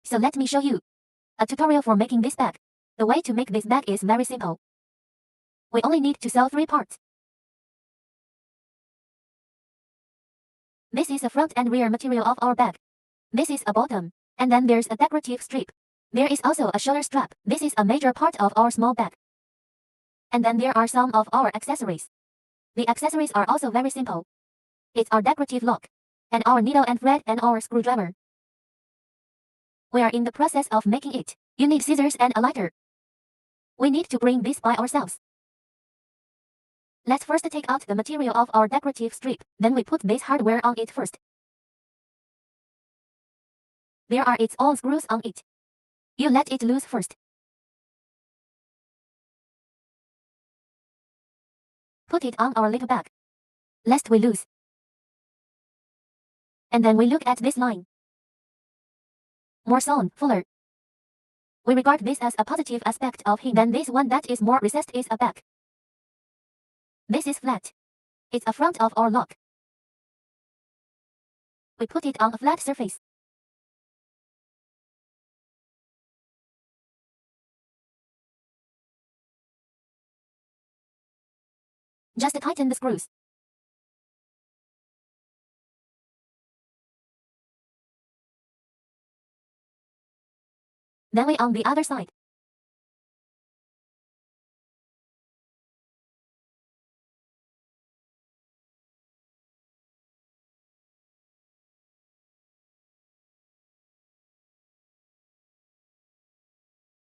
So let me show you a tutorial for making this bag. The way to make this bag is very simple. We only need to sew 3 parts. This is the front and rear material of our bag. This is a bottom, and then there's a decorative strip. There is also a shoulder strap. This is a major part of our small bag. And then there are some of our accessories. The accessories are also very simple. It's our decorative lock, and our needle and thread and our screwdriver. We are in the process of making it. You need scissors and a lighter. We need to bring this by ourselves. Let's first take out the material of our decorative strip, then we put this hardware on it first. There are its own screws on it. You let it loose first. Put it on our little bag. Lest we lose. And then we look at this line. More sewn, fuller. We regard this as a positive aspect of him. Then this one that is more recessed is a back. This is flat. It's a front of our lock. We put it on a flat surface. Just tighten the screws. Then we on the other side.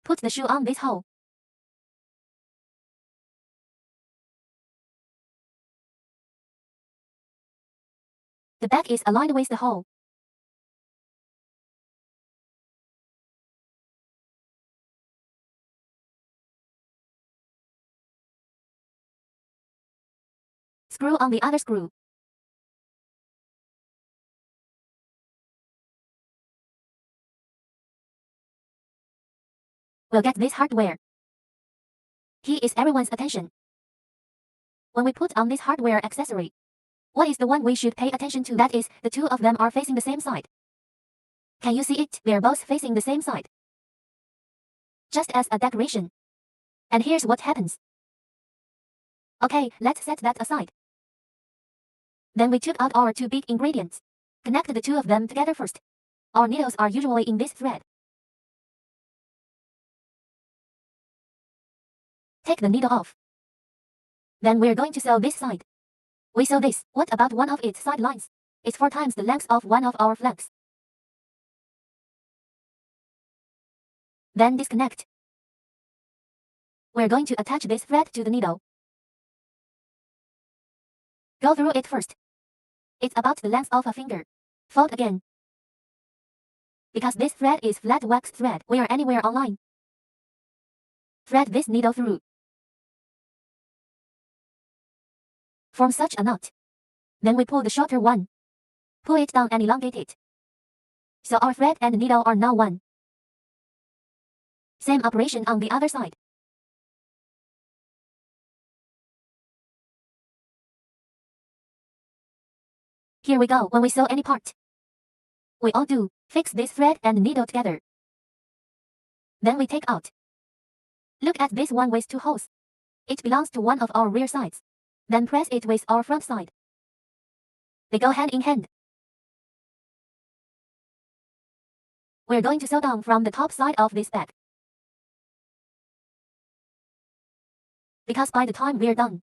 Put the shoe on this hole. The back is aligned with the hole. Screw on the other screw. We'll get this hardware. Here is everyone's attention. When we put on this hardware accessory, what is the one we should pay attention to? That is, the two of them are facing the same side. Can you see it? They're both facing the same side. Just as a decoration. And here's what happens. Okay, let's set that aside. Then we took out our 2 big ingredients. Connect the 2 of them together first. Our needles are usually in this thread. Take the needle off. Then we're going to sew this side. We sew this. What about one of its side lines? It's 4 times the length of one of our flanks. Then disconnect. We're going to attach this thread to the needle. Go through it first. It's about the length of a finger. Fold again. Because this thread is flat wax thread, we are anywhere online. Thread this needle through. Form such a knot. Then we pull the shorter one. Pull it down and elongate it. So our thread and needle are now one. Same operation on the other side. Here we go. When we sew any part, we all do. Fix this thread and needle together. Then we take out. Look at this one with 2 holes. It belongs to one of our rear sides. Then press it with our front side. They go hand in hand. We're going to sew down from the top side of this bag. Because by the time we're done,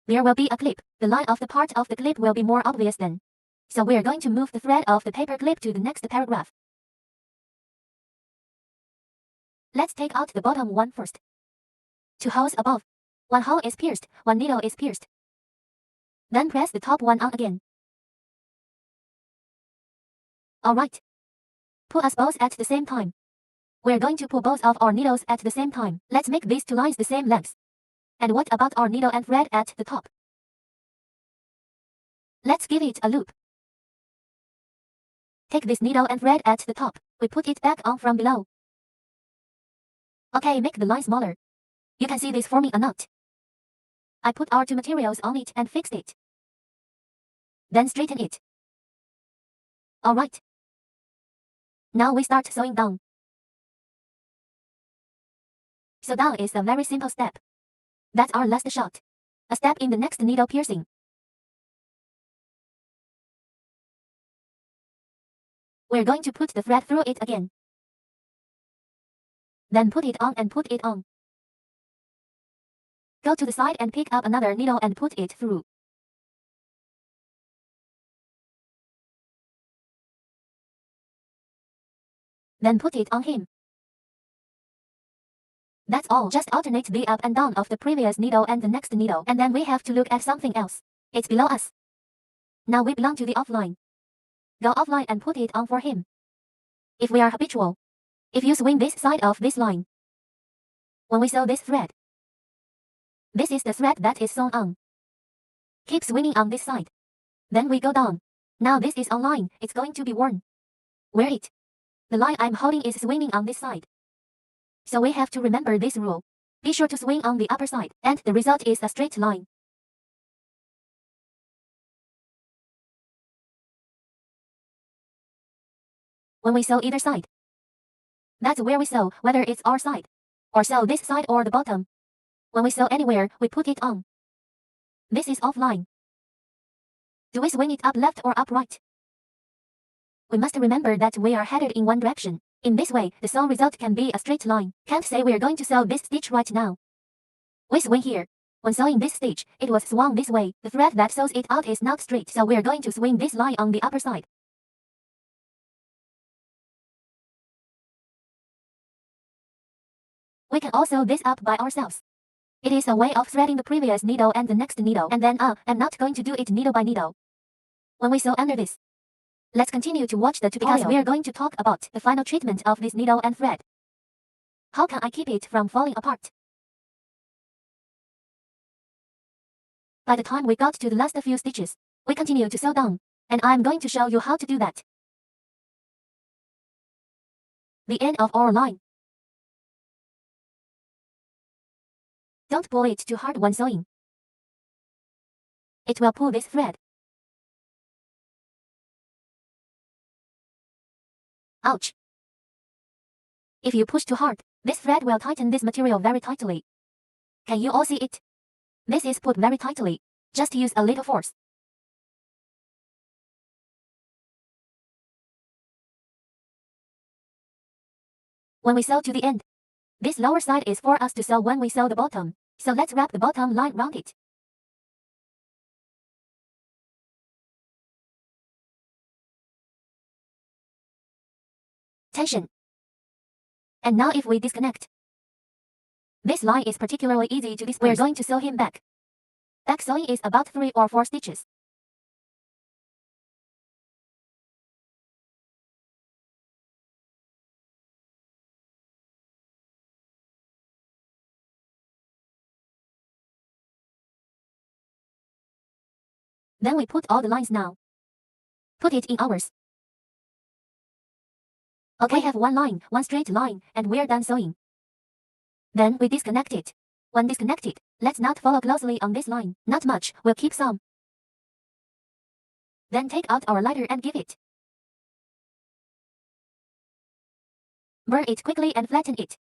there will be a clip. The line of the part of the clip will be more obvious then. So we're going to move the thread of the paper clip to the next paragraph. Let's take out the bottom one first. 2 holes above. 1 hole is pierced, 1 needle is pierced. Then press the top one on again. Alright. Pull us both at the same time. We're going to pull both of our needles at the same time. Let's make these 2 lines the same length. And what about our needle and thread at the top? Let's give it a loop. Take this needle and thread at the top. We put it back on from below. Okay, make the line smaller. You can see this forming a knot. I put our 2 materials on it and fixed it. Then straighten it. Alright. Now we start sewing down. So down is a very simple step. That's our last shot. A step in the next needle piercing. We're going to put the thread through it again. Then put it on and put it on. Go to the side and pick up another needle and put it through. Then put it on him. That's all. Just alternate the up and down of the previous needle and the next needle, and then we have to look at something else. It's below us. Now we belong to the offline. Go offline and put it on for him. If we are habitual, if you swing this side of this line, when we sew this thread, this is the thread that is sewn on. Keep swinging on this side. Then we go down. Now this is online, it's going to be worn. Wear it. The line I'm holding is swinging on this side. So we have to remember this rule. Be sure to swing on the upper side, and the result is a straight line. When we sew either side, that's where we sew, whether it's our side, or sew this side or the bottom. When we sew anywhere, we put it on. This is offline. Do we swing it up left or up right? We must remember that we are headed in one direction. In this way, the sew result can be a straight line. Can't say we're going to sew this stitch right now. We swing here. When sewing this stitch, it was swung this way. The thread that sews it out is not straight, so we're going to swing this line on the upper side. We can also sew this up by ourselves. It is a way of threading the previous needle and the next needle, and then I'm not going to do it needle by needle. When we sew under this, let's continue to watch the tutorial because we are going to talk about the final treatment of this needle and thread. How can I keep it from falling apart? By the time we got to the last few stitches, we continue to sew down, and I'm going to show you how to do that. The end of our line. Don't pull it too hard when sewing. It will pull this thread. Ouch! If you push too hard, this thread will tighten this material very tightly. Can you all see it? This is put very tightly. Just use a little force. When we sew to the end, this lower side is for us to sew when we sew the bottom, so let's wrap the bottom line round it. Tension. And now if we disconnect, this line is particularly easy to disperse. We're going to sew him back. Back sewing is about 3 or 4 stitches. Then we put all the lines now. Put it in hours. Okay, we have one line, one straight line, and we're done sewing. Then we disconnect it. When disconnected, let's not follow closely on this line. Not much, we'll keep some. Then take out our lighter and give it. Burn it quickly and flatten it.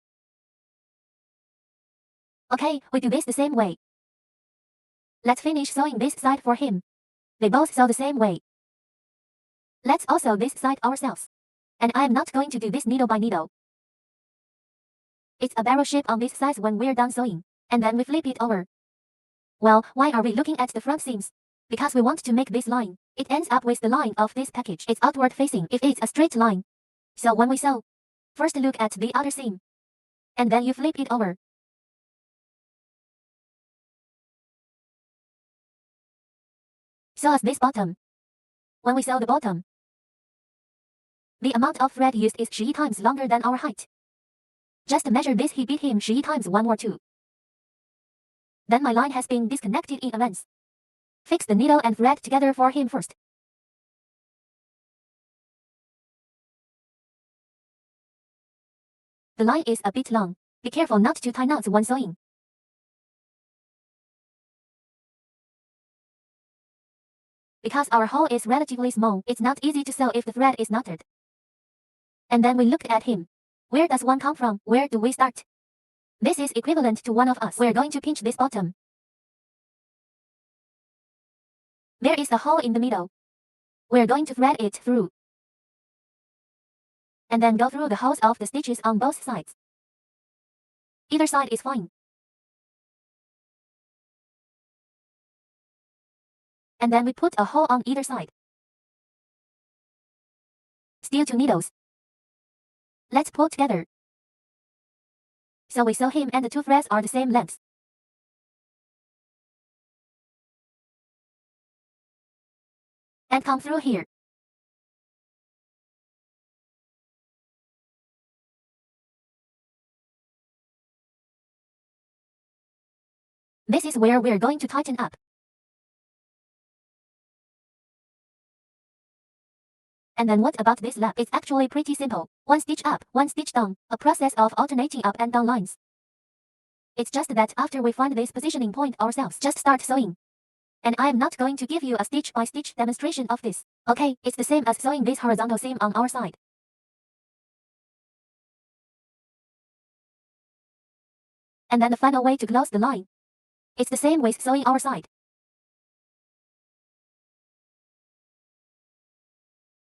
Okay, we do this the same way. Let's finish sewing this side for him. They both sew the same way. Let's also this side ourselves. And I'm not going to do this needle by needle. It's a barrel shape on this size when we're done sewing, and then we flip it over. Well, why are we looking at the front seams? Because we want to make this line. It ends up with the line of this package. It's outward facing if it's a straight line. So when we sew, first look at the outer seam, and then you flip it over. Sew as this bottom. When we sew the bottom, the amount of thread used is 3 times longer than our height. Just measure this, he beat him 3 times 1 or 2. Then my line has been disconnected in advance. Fix the needle and thread together for him first. The line is a bit long. Be careful not to tie knots when sewing. Because our hole is relatively small, it's not easy to sew if the thread is knotted. And then we looked at him. Where does one come from? Where do we start? This is equivalent to one of us. We're going to pinch this bottom. There is a hole in the middle. We're going to thread it through. And then go through the holes of the stitches on both sides. Either side is fine. And then we put a hole on either side. Still 2 needles. Let's pull together. So we sew him and the 2 threads are the same length. And come through here. This is where we're going to tighten up. And then what about this lap? It's actually pretty simple. 1 stitch up, 1 stitch down, a process of alternating up and down lines. It's just that after we find this positioning point ourselves, just start sewing. And I'm not going to give you a stitch-by-stitch demonstration of this. Okay, it's the same as sewing this horizontal seam on our side. And then the final way to close the line. It's the same with sewing our side.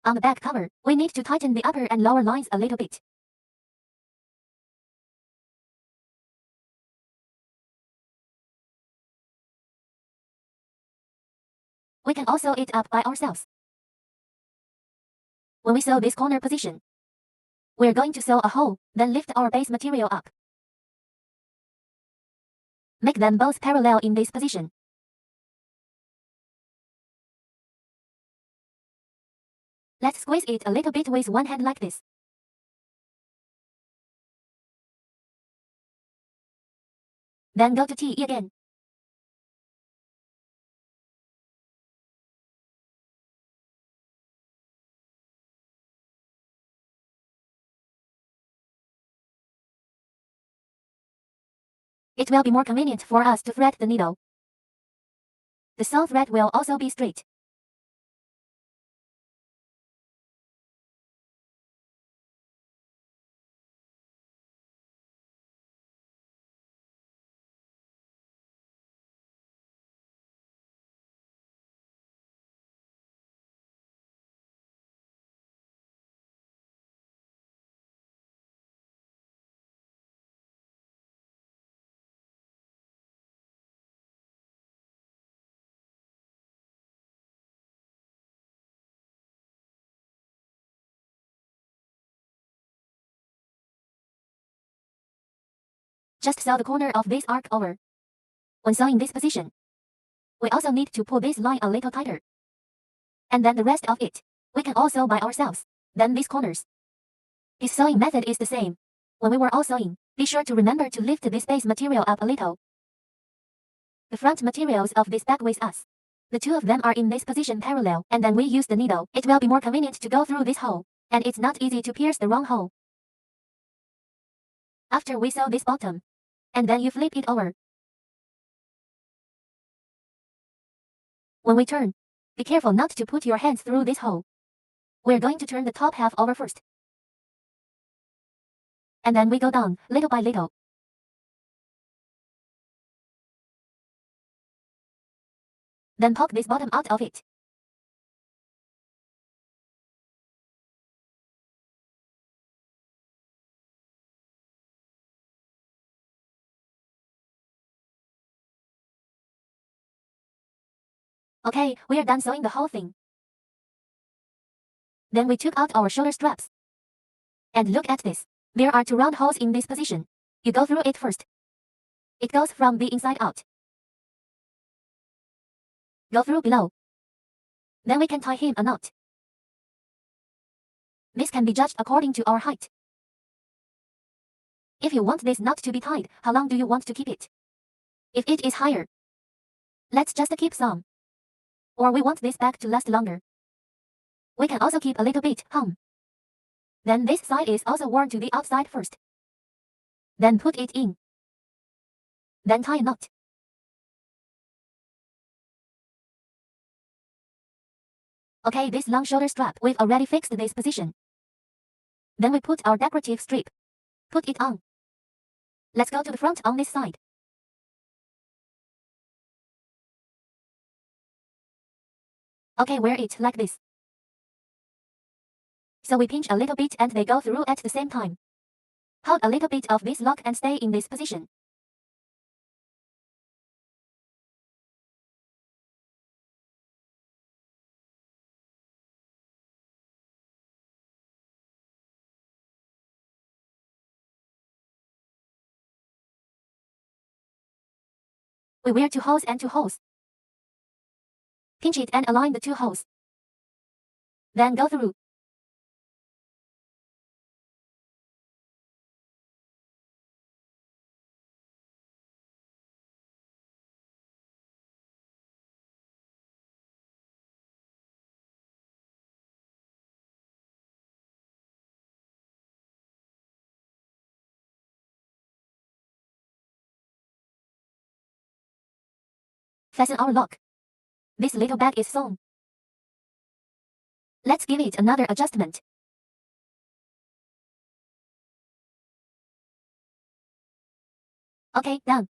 On the back cover, we need to tighten the upper and lower lines a little bit. We can also sew it up by ourselves. When we sew this corner position, we're going to sew a hole, then lift our base material up. Make them both parallel in this position. Let's squeeze it a little bit with one hand like this. Then go to T again. It will be more convenient for us to thread the needle. The sew thread will also be straight. Just sew the corner of this arc over. When sewing this position, we also need to pull this line a little tighter. And then the rest of it, we can all sew by ourselves. Then these corners. This sewing method is the same. When we were all sewing, be sure to remember to lift this base material up a little. The front materials of this bag with us. The 2 of them are in this position parallel, and then we use the needle. It will be more convenient to go through this hole, and it's not easy to pierce the wrong hole. After we sew this bottom, and then you flip it over. When we turn, be careful not to put your hands through this hole. We're going to turn the top half over first. And then we go down, little by little. Then poke this bottom out of it. Okay, we are done sewing the whole thing. Then we took out our shoulder straps. And look at this. There are 2 round holes in this position. You go through it first. It goes from the inside out. Go through below. Then we can tie him a knot. This can be judged according to our height. If you want this knot to be tied, how long do you want to keep it? If it is higher, let's just keep some. Or we want this bag to last longer. We can also keep a little bit, Then this side is also worn to the outside first. Then put it in. Then tie a knot. Okay, this long shoulder strap, we've already fixed this position. Then we put our decorative strip. Put it on. Let's go to the front on this side. Okay, wear it like this. So we pinch a little bit and they go through at the same time. Hold a little bit of this lock and stay in this position. We wear 2 holes and 2 holes. Pinch it and align the 2 holes. Then go through. Fasten our lock. This little bag is sewn. Let's give it another adjustment. Okay, done.